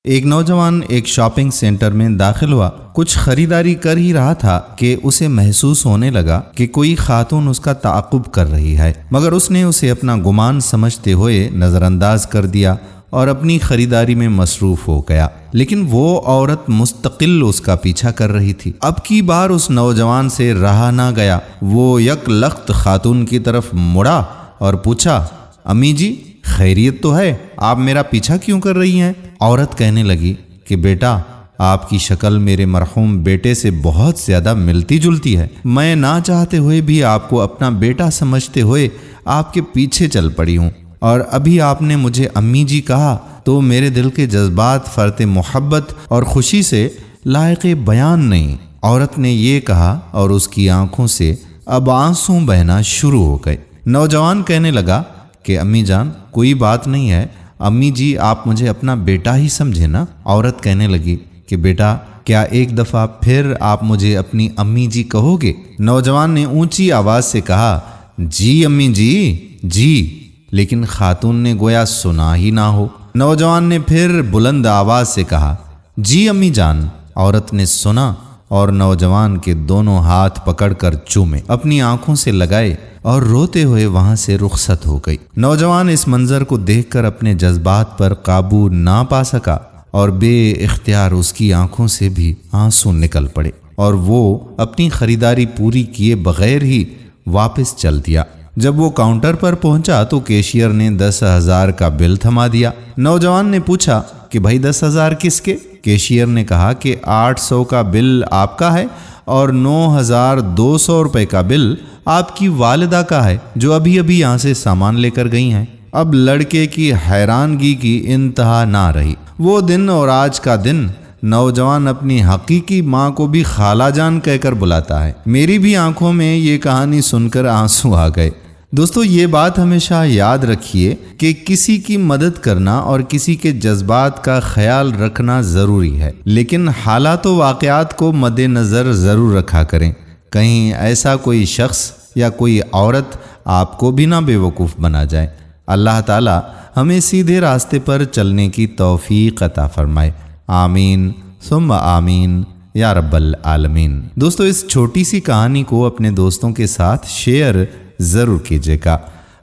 ایک نوجوان ایک شاپنگ سینٹر میں داخل ہوا، کچھ خریداری کر ہی رہا تھا کہ اسے محسوس ہونے لگا کہ کوئی خاتون اس کا تعاقب کر رہی ہے، مگر اس نے اسے اپنا گمان سمجھتے ہوئے نظر انداز کر دیا اور اپنی خریداری میں مصروف ہو گیا۔ لیکن وہ عورت مستقل اس کا پیچھا کر رہی تھی۔ اب کی بار اس نوجوان سے رہا نہ گیا، وہ یک لخت خاتون کی طرف مڑا اور پوچھا، امی جی خیریت تو ہے؟ آپ میرا پیچھا کیوں کر رہی ہیں؟ عورت کہنے لگی کہ بیٹا، آپ کی شکل میرے مرحوم بیٹے سے بہت زیادہ ملتی جلتی ہے، میں نہ چاہتے ہوئے بھی آپ کو اپنا بیٹا سمجھتے ہوئے آپ کے پیچھے چل پڑی ہوں، اور ابھی آپ نے مجھے امی جی کہا تو میرے دل کے جذبات فرط محبت اور خوشی سے لائق بیان نہیں۔ عورت نے یہ کہا اور اس کی آنکھوں سے اب آنسو بہنا شروع ہو گئے۔ نوجوان کہنے لگا کہ امی جان کوئی بات نہیں ہے، امی جی آپ مجھے اپنا بیٹا ہی سمجھے نا۔ عورت کہنے لگی کہ بیٹا کیا ایک دفعہ پھر آپ مجھے اپنی امی جی کہو گے؟ نوجوان نے اونچی آواز سے کہا، جی امی جی جی، لیکن خاتون نے گویا سنا ہی نہ ہو۔ نوجوان نے پھر بلند آواز سے کہا، جی امی جان۔ عورت نے سنا اور نوجوان کے دونوں ہاتھ پکڑ کر چومے، اپنی آنکھوں سے لگائے اور روتے ہوئے وہاں سے رخصت ہو گئی۔ نوجوان اس منظر کو دیکھ کر اپنے جذبات پر قابو نہ پا سکا اور بے اختیار اس کی آنکھوں سے بھی آنسو نکل پڑے، اور وہ اپنی خریداری پوری کیے بغیر ہی واپس چل دیا۔ جب وہ کاؤنٹر پر پہنچا تو کیشیئر نے 10,000 کا بل تھما دیا۔ نوجوان نے پوچھا کہ بھائی 10,000 کس کے؟ کیشیئر نے کہا کہ 800 کا بل آپ کا ہے اور 9,200 روپے کا بل آپ کی والدہ کا ہے، جو ابھی ابھی یہاں سے سامان لے کر گئی ہیں۔ اب لڑکے کی حیرانگی کی انتہا نہ رہی۔ وہ دن اور آج کا دن نوجوان اپنی حقیقی ماں کو بھی خالہ جان کہہ کر بلاتا ہے۔ میری بھی آنکھوں میں یہ کہانی سن کر آنسو آ گئے۔ دوستو یہ بات ہمیشہ یاد رکھیے کہ کسی کی مدد کرنا اور کسی کے جذبات کا خیال رکھنا ضروری ہے، لیکن حالات و واقعات کو مد نظر ضرور رکھا کریں، کہیں ایسا کوئی شخص یا کوئی عورت آپ کو بھی نہ بے وقوف بنا جائے۔ اللہ تعالی ہمیں سیدھے راستے پر چلنے کی توفیق عطا فرمائے، آمین ثم آمین یا رب العالمین۔ دوستو اس چھوٹی سی کہانی کو اپنے دوستوں کے ساتھ شیئر ضرور کیجیے گا۔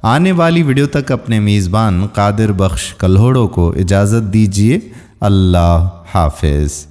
آنے والی ویڈیو تک اپنے میزبان قادر بخش کلہوڑوں کو اجازت دیجیے۔ اللہ حافظ۔